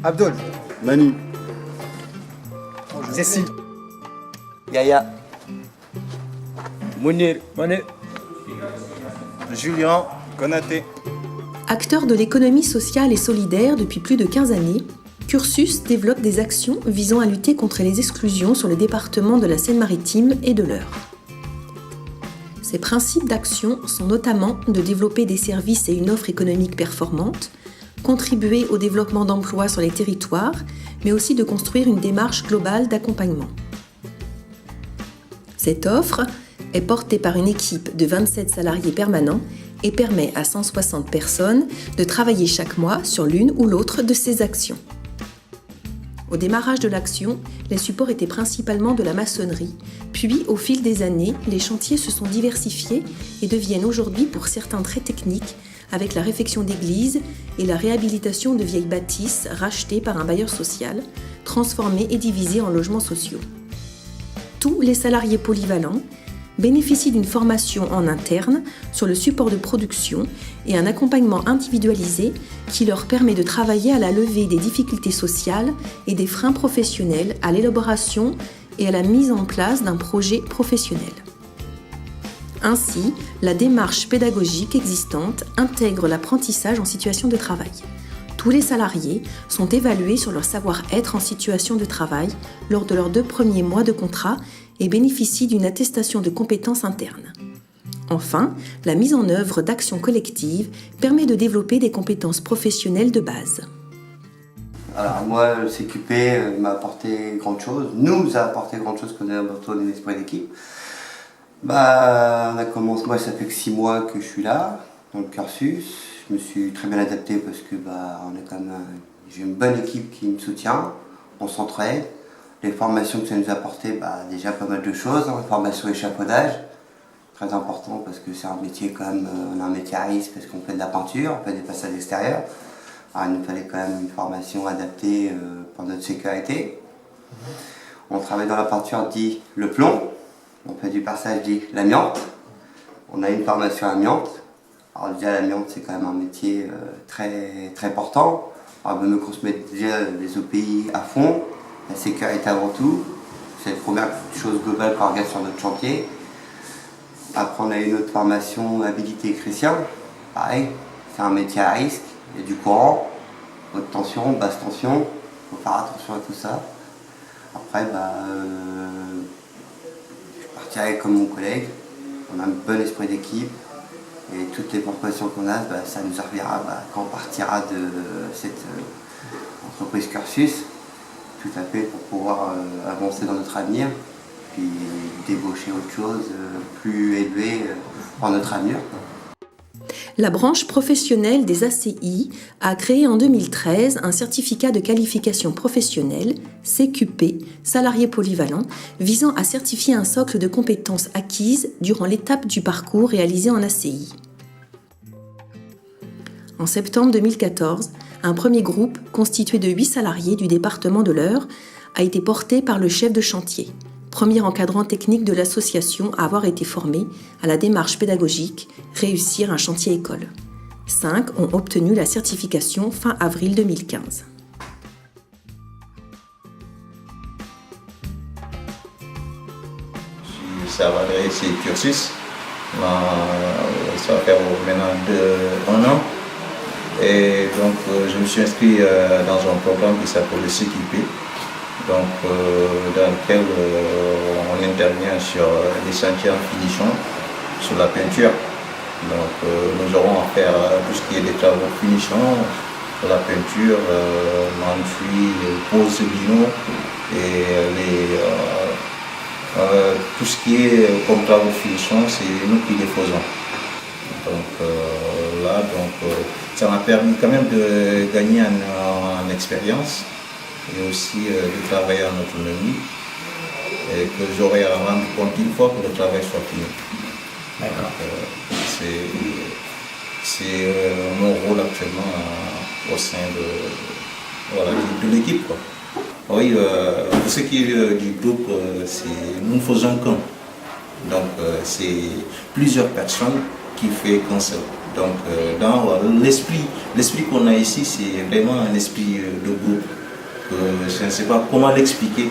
Abdul, Manu, Cécile, Yaya, Mounir, Julien, Konaté. Acteur de l'économie sociale et solidaire depuis plus de 15 années, Cursus développe des actions visant à lutter contre les exclusions sur le département de la Seine-Maritime et de l'Eure. Ses principes d'action sont notamment de développer des services et une offre économique performante, contribuer au développement d'emplois sur les territoires, mais aussi de construire une démarche globale d'accompagnement. Cette offre est portée par une équipe de 27 salariés permanents et permet à 160 personnes de travailler chaque mois sur l'une ou l'autre de ces actions. Au démarrage de l'action, les supports étaient principalement de la maçonnerie, puis au fil des années, les chantiers se sont diversifiés et deviennent aujourd'hui pour certains très techniques, avec la réfection d'églises et la réhabilitation de vieilles bâtisses rachetées par un bailleur social, transformées et divisées en logements sociaux. Tous les salariés polyvalents bénéficient d'une formation en interne sur le support de production et un accompagnement individualisé qui leur permet de travailler à la levée des difficultés sociales et des freins professionnels à l'élaboration et à la mise en place d'un projet professionnel. Ainsi, la démarche pédagogique existante intègre l'apprentissage en situation de travail. Tous les salariés sont évalués sur leur savoir-être en situation de travail lors de leurs 2 premiers mois de contrat et bénéficient d'une attestation de compétences internes. Enfin, la mise en œuvre d'actions collectives permet de développer des compétences professionnelles de base. Alors moi, le CQP m'a apporté grande chose, nous a apporté grande chose qu'on ait un esprit d'équipe. On a commencé, moi ça fait que 6 mois que je suis là, dans le cursus. Je me suis très bien adapté parce que on est quand même j'ai une bonne équipe qui me soutient, on s'entraide. Les formations que ça nous a apporté, déjà pas mal de choses, formation échafaudage, très important parce que c'est un métier quand même, on a un métier à risque parce qu'on fait de la peinture, on fait des passages extérieurs. Alors, il nous fallait quand même une formation adaptée pour notre sécurité. On travaille dans la peinture dit le plomb, on fait du passage dit l'amiante. On a une formation amiante. Alors déjà l'amiante c'est quand même un métier très, très important. Alors nous qu'on se mette déjà les OPI à fond, la sécurité avant tout. C'est la première chose globale qu'on regarde sur notre chantier. Après on a une autre formation habilité chrétien. Pareil, c'est un métier à risque, il y a du courant, haute tension, basse tension, il faut faire attention à tout ça. Après je partirai comme mon collègue, on a un bon esprit d'équipe. Et toutes les formations qu'on a, ça nous servira quand on partira de cette entreprise Cursus, tout à fait pour pouvoir avancer dans notre avenir, puis débaucher autre chose plus élevé pour notre avenir. La branche professionnelle des ACI a créé en 2013 un certificat de qualification professionnelle, CQP, salarié polyvalent, visant à certifier un socle de compétences acquises durant l'étape du parcours réalisé en ACI. En septembre 2014, un premier groupe, constitué de 8 salariés du département de l'Eure, a été porté par le chef de chantier, premier encadrant technique de l'association à avoir été formé à la démarche pédagogique « Réussir un chantier école ». 5 ont obtenu la certification fin avril 2015. Ça va adresser Cursus. Ça va faire maintenant 1 an. Et donc je me suis inscrit dans un programme qui s'appelle le CQP, donc, dans lequel on intervient sur les chantiers en finition, sur la peinture. Donc nous aurons à faire tout ce qui est des travaux de finition, la peinture, l'enfuis, pose lino et tout ce qui est comme travaux de finition, c'est nous qui les faisons. Donc ça m'a permis quand même de gagner en expérience et aussi de travailler en autonomie et que j'aurai à rendre compte une fois que le travail soit fini. c'est mon rôle actuellement au sein de l'équipe, quoi. Oui, pour ce qui est du groupe, nous ne faisons qu'un. Donc c'est plusieurs personnes qui font qu'un seul. Donc dans l'esprit qu'on a ici, c'est vraiment un esprit de groupe. Je ne sais pas comment l'expliquer.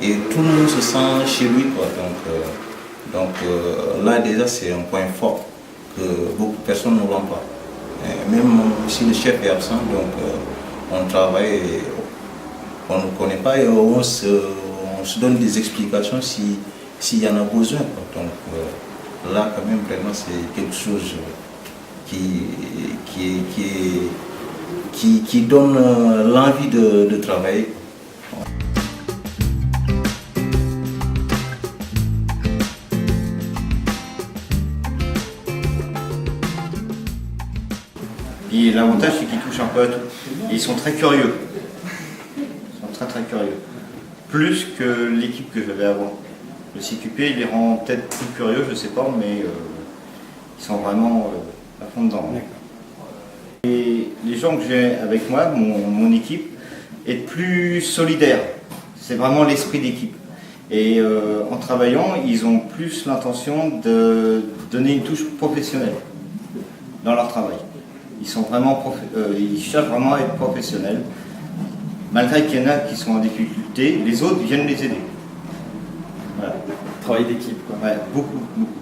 Et tout le monde se sent chez lui, quoi. Donc là déjà c'est un point fort que beaucoup de personnes ne l'ont pas. Même si le chef est absent, donc on travaille, et on ne connaît pas et on se donne des explications s'il y en a besoin, quoi. Donc là quand même vraiment c'est quelque chose qui donne l'envie de travailler. Et l'avantage, c'est qu'ils touchent un peu à tout. Et ils sont très curieux. Ils sont très très curieux. Plus que l'équipe que j'avais avant. Le CQP, il les rend peut-être plus curieux, je sais pas, mais ils sont vraiment à fond dedans. Et les gens que j'ai avec moi, mon équipe, est plus solidaire. C'est vraiment l'esprit d'équipe. Et en travaillant, ils ont plus l'intention de donner une touche professionnelle dans leur travail. Ils cherchent vraiment à être professionnels. Malgré qu'il y en a qui sont en difficulté, les autres viennent les aider. Voilà. Travail d'équipe, quoi. Ouais, beaucoup, beaucoup.